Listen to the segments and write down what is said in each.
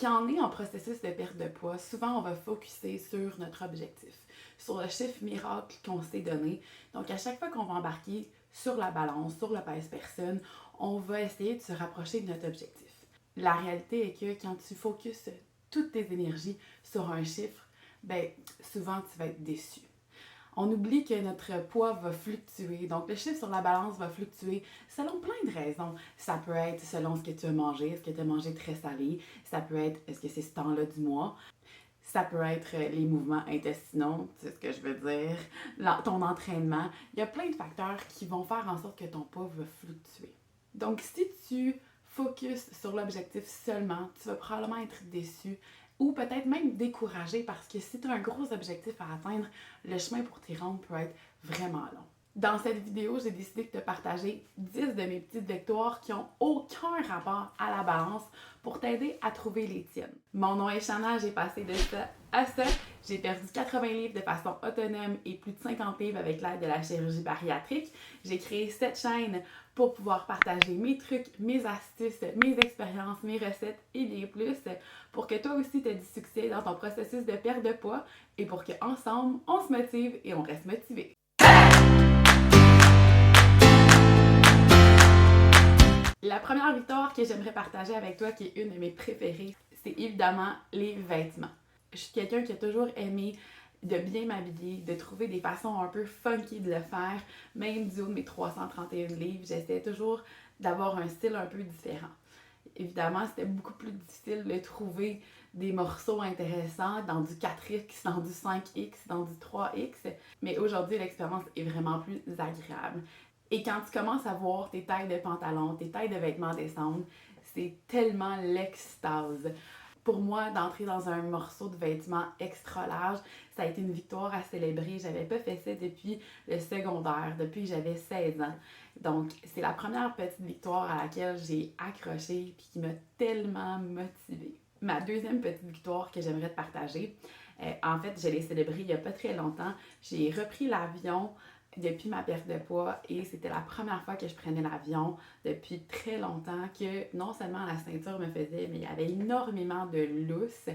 Quand on est en processus de perte de poids, souvent on va focuser sur notre objectif, sur le chiffre miracle qu'on s'est donné. Donc à chaque fois qu'on va embarquer sur la balance, sur le pèse-personne, on va essayer de se rapprocher de notre objectif. La réalité est que quand tu focuses toutes tes énergies sur un chiffre, ben souvent tu vas être déçu. On oublie que notre poids va fluctuer. Donc, le chiffre sur la balance va fluctuer selon plein de raisons. Ça peut être selon ce que tu as mangé. Est-ce que tu as mangé très salé? Ça peut être, est-ce que c'est ce temps-là du mois? Ça peut être les mouvements intestinaux, c'est ce que je veux dire, ton entraînement. Il y a plein de facteurs qui vont faire en sorte que ton poids va fluctuer. Donc, si tu focuses sur l'objectif seulement, tu vas probablement être déçu ou peut-être même découragé parce que si tu as un gros objectif à atteindre, le chemin pour t'y rendre peut être vraiment long. Dans cette vidéo, j'ai décidé de te partager 10 de mes petites victoires qui n'ont aucun rapport à la balance pour t'aider à trouver les tiennes. Mon nom est Shanna, j'ai passé de ça à ça. J'ai perdu 80 livres de façon autonome et plus de 50 livres avec l'aide de la chirurgie bariatrique. J'ai créé cette chaîne pour pouvoir partager mes trucs, mes astuces, mes expériences, mes recettes et bien plus pour que toi aussi tu aies du succès dans ton processus de perte de poids et pour qu'ensemble, on se motive et on reste motivé. La première victoire que j'aimerais partager avec toi, qui est une de mes préférées, c'est évidemment les vêtements. Je suis quelqu'un qui a toujours aimé de bien m'habiller, de trouver des façons un peu funky de le faire. Même du haut de mes 331 livres, j'essayais toujours d'avoir un style un peu différent. Évidemment, c'était beaucoup plus difficile de trouver des morceaux intéressants dans du 4X, dans du 5X, dans du 3X. Mais aujourd'hui, l'expérience est vraiment plus agréable. Et quand tu commences à voir tes tailles de pantalons, tes tailles de vêtements descendre, c'est tellement l'extase. Pour moi, d'entrer dans un morceau de vêtements extra large, ça a été une victoire à célébrer. J'avais pas fait ça depuis le secondaire, depuis que j'avais 16 ans. Donc, c'est la première petite victoire à laquelle j'ai accroché et qui m'a tellement motivée. Ma deuxième petite victoire que j'aimerais te partager, en fait, je l'ai célébrée il y a pas très longtemps. J'ai repris l'avion depuis ma perte de poids et c'était la première fois que je prenais l'avion depuis très longtemps que non seulement la ceinture me faisait, mais il y avait énormément de lousse.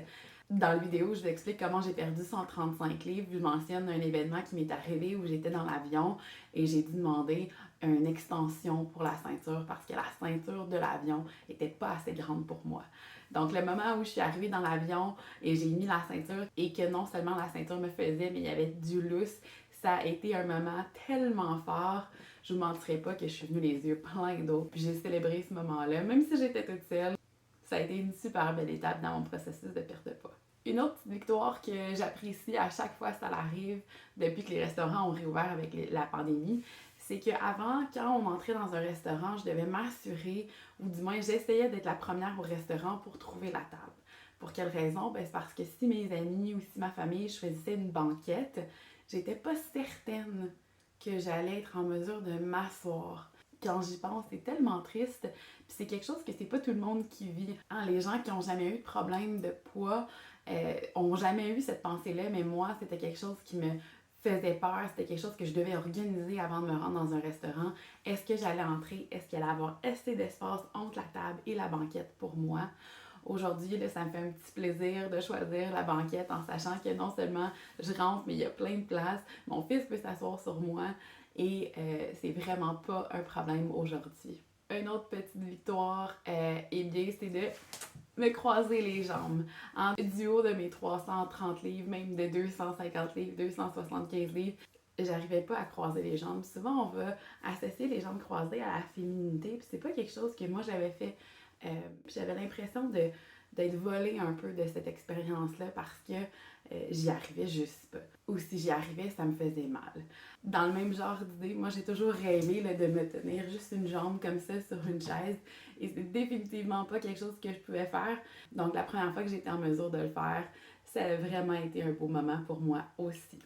Dans la vidéo, je vous explique comment j'ai perdu 135 livres. Je mentionne un événement qui m'est arrivé où j'étais dans l'avion et j'ai dû demander une extension pour la ceinture parce que la ceinture de l'avion n'était pas assez grande pour moi. Donc, le moment où je suis arrivée dans l'avion et j'ai mis la ceinture et que non seulement la ceinture me faisait, mais il y avait du lousse, ça a été un moment tellement fort, je vous mentirais pas que je suis venue les yeux pleins d'eau. Puis j'ai célébré ce moment-là, même si j'étais toute seule. Ça a été une super belle étape dans mon processus de perte de poids. Une autre petite victoire que j'apprécie à chaque fois que ça arrive, depuis que les restaurants ont réouvert avec la pandémie, c'est qu'avant, quand on entrait dans un restaurant, je devais m'assurer, ou du moins j'essayais d'être la première au restaurant pour trouver la table. Pour quelle raison? Ben, c'est parce que si mes amis ou si ma famille choisissait une banquette, j'étais pas certaine que j'allais être en mesure de m'asseoir. Quand j'y pense, c'est tellement triste. Puis c'est quelque chose que c'est pas tout le monde qui vit. Hein, les gens qui ont jamais eu de problème de poids ont jamais eu cette pensée-là, mais moi, c'était quelque chose qui me faisait peur. C'était quelque chose que je devais organiser avant de me rendre dans un restaurant. Est-ce que j'allais entrer? Est-ce qu'il allait avoir assez d'espace entre la table et la banquette pour moi? Aujourd'hui, là, ça me fait un petit plaisir de choisir la banquette en sachant que non seulement je rentre, mais il y a plein de places. Mon fils peut s'asseoir sur moi et c'est vraiment pas un problème aujourd'hui. Une autre petite victoire, eh bien, c'est de me croiser les jambes. Du haut de mes 330 livres, même de 250 livres, 275 livres, j'arrivais pas à croiser les jambes. Souvent, on va associer les jambes croisées à la féminité, puis c'est pas quelque chose que moi j'avais fait. J'avais l'impression d'être volée un peu de cette expérience-là parce que j'y arrivais juste pas. Ou si j'y arrivais, ça me faisait mal. Dans le même genre d'idée, moi j'ai toujours rêvé là, de me tenir juste une jambe comme ça sur une chaise et c'est définitivement pas quelque chose que je pouvais faire. Donc la première fois que j'étais en mesure de le faire, ça a vraiment été un beau moment pour moi aussi.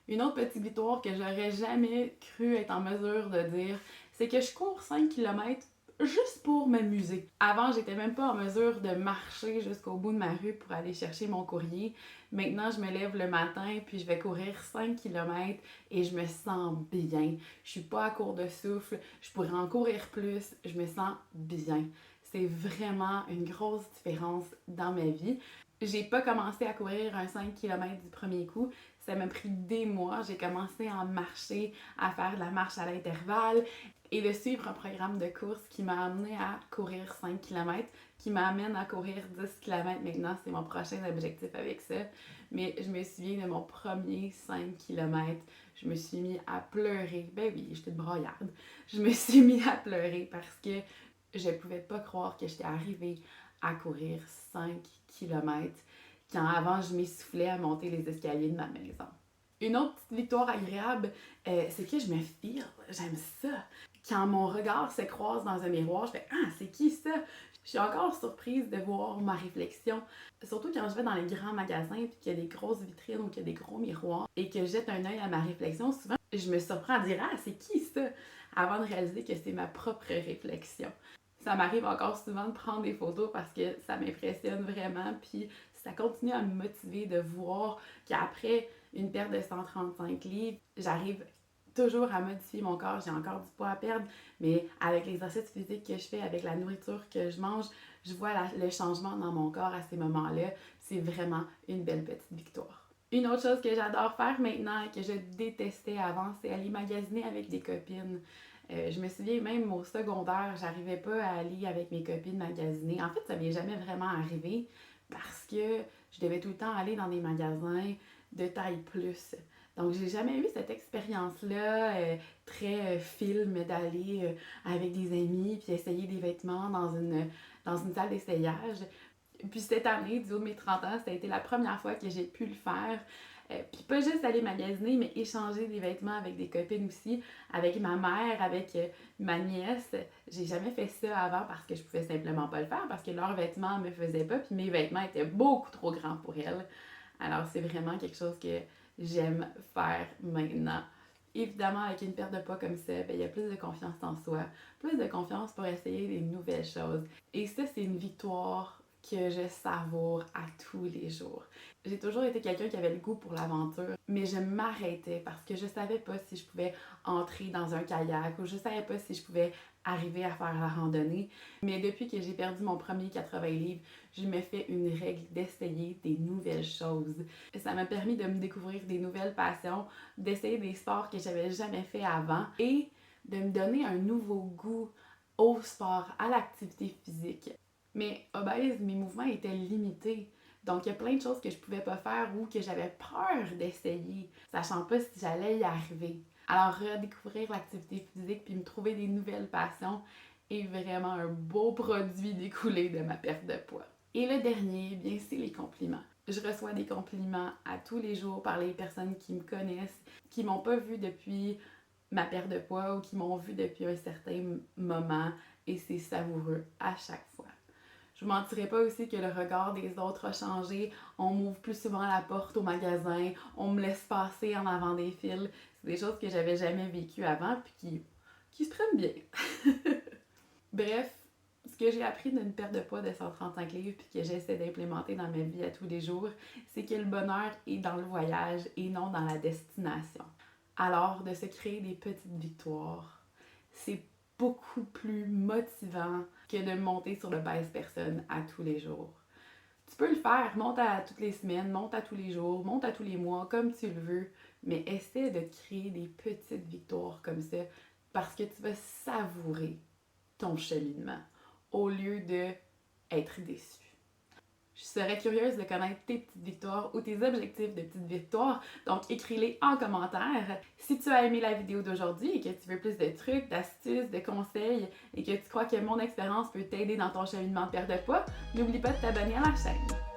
Une autre petite victoire que j'aurais jamais cru être en mesure de dire, c'est que je cours 5 km juste pour m'amuser. Avant, j'étais même pas en mesure de marcher jusqu'au bout de ma rue pour aller chercher mon courrier. Maintenant, je me lève le matin puis je vais courir 5 km et je me sens bien. Je suis pas à court de souffle, je pourrais en courir plus, je me sens bien. c'est vraiment une grosse différence dans ma vie. J'ai pas commencé à courir un 5 km du premier coup. Ça m'a pris des mois. J'ai commencé à marcher, à faire de la marche à l'intervalle et de suivre un programme de course qui m'a amené à courir 5 km, qui m'amène à courir 10 km maintenant. C'est mon prochain objectif avec ça. Mais je me souviens de mon premier 5 km. Je me suis mis à pleurer. Ben oui, j'étais une broyarde. Je me suis mis à pleurer parce que je pouvais pas croire que j'étais arrivée à courir 5 km quand avant je m'essoufflais à monter les escaliers de ma maison. Une autre petite victoire agréable, c'est que je me file, j'aime ça. Quand mon regard se croise dans un miroir, je fais « Ah, c'est qui ça? » Je suis encore surprise de voir ma réflexion. Surtout quand je vais dans les grands magasins puis qu'il y a des grosses vitrines ou qu'il y a des gros miroirs et que je jette un œil à ma réflexion, souvent je me surprends à dire « Ah, c'est qui ça? » avant de réaliser que c'est ma propre réflexion. Ça m'arrive encore souvent de prendre des photos parce que ça m'impressionne vraiment, puis ça continue à me motiver de voir qu'après une perte de 135 livres, j'arrive toujours à modifier mon corps, j'ai encore du poids à perdre, mais avec l'exercice physique que je fais, avec la nourriture que je mange, je vois le changement dans mon corps à ces moments-là. C'est vraiment une belle petite victoire. Une autre chose que j'adore faire maintenant et que je détestais avant, c'est aller magasiner avec des copines. Je me souviens même au secondaire, j'arrivais pas à aller avec mes copines magasiner. En fait, ça m'est jamais vraiment arrivé parce que je devais tout le temps aller dans des magasins de taille plus. Donc, j'ai jamais eu cette expérience-là très film d'aller avec des amis puis essayer des vêtements dans une salle d'essayage. Puis cette année, du haut de mes 30 ans, ça a été la première fois que j'ai pu le faire. Puis pas juste aller magasiner, mais échanger des vêtements avec des copines aussi, avec ma mère, avec ma nièce. J'ai jamais fait ça avant parce que je pouvais simplement pas le faire, parce que leurs vêtements me faisaient pas, puis mes vêtements étaient beaucoup trop grands pour elles. Alors c'est vraiment quelque chose que j'aime faire maintenant. Évidemment, avec une perte de poids comme ça, il y a plus de confiance en soi, plus de confiance pour essayer des nouvelles choses. Et ça, c'est une victoire que je savoure à tous les jours. J'ai toujours été quelqu'un qui avait le goût pour l'aventure, mais je m'arrêtais parce que je savais pas si je pouvais entrer dans un kayak ou je savais pas si je pouvais arriver à faire la randonnée. Mais depuis que j'ai perdu mon premier 80 livres, je me fais une règle d'essayer des nouvelles choses. Ça m'a permis de me découvrir des nouvelles passions, d'essayer des sports que j'avais jamais fait avant et de me donner un nouveau goût au sport, à l'activité physique. Mais obèse, mes mouvements étaient limités. Donc, il y a plein de choses que je pouvais pas faire ou que j'avais peur d'essayer, sachant pas si j'allais y arriver. Alors, redécouvrir l'activité physique puis me trouver des nouvelles passions est vraiment un beau produit découlé de ma perte de poids. Et le dernier, bien, c'est les compliments. Je reçois des compliments à tous les jours par les personnes qui me connaissent, qui m'ont pas vu depuis ma perte de poids ou qui m'ont vu depuis un certain moment et c'est savoureux à chaque fois. Je vous mentirais pas aussi que le regard des autres a changé. On m'ouvre plus souvent la porte au magasin, on me laisse passer en avant des files. C'est des choses que j'avais jamais vécues avant puis qui se prennent bien. Bref, ce que j'ai appris d'une perte de poids de 135 livres puis que j'essaie d'implémenter dans ma vie à tous les jours, c'est que le bonheur est dans le voyage et non dans la destination. Alors, de se créer des petites victoires, c'est beaucoup plus motivant que de monter sur le base personne à tous les jours. Tu peux le faire, monte à toutes les semaines, monte à tous les jours, monte à tous les mois, comme tu le veux, mais essaie de créer des petites victoires comme ça parce que tu vas savourer ton cheminement au lieu d'être déçu. Je serais curieuse de connaître tes petites victoires ou tes objectifs de petites victoires, donc écris-les en commentaire. Si tu as aimé la vidéo d'aujourd'hui et que tu veux plus de trucs, d'astuces, de conseils et que tu crois que mon expérience peut t'aider dans ton cheminement de perte de poids, n'oublie pas de t'abonner à la chaîne.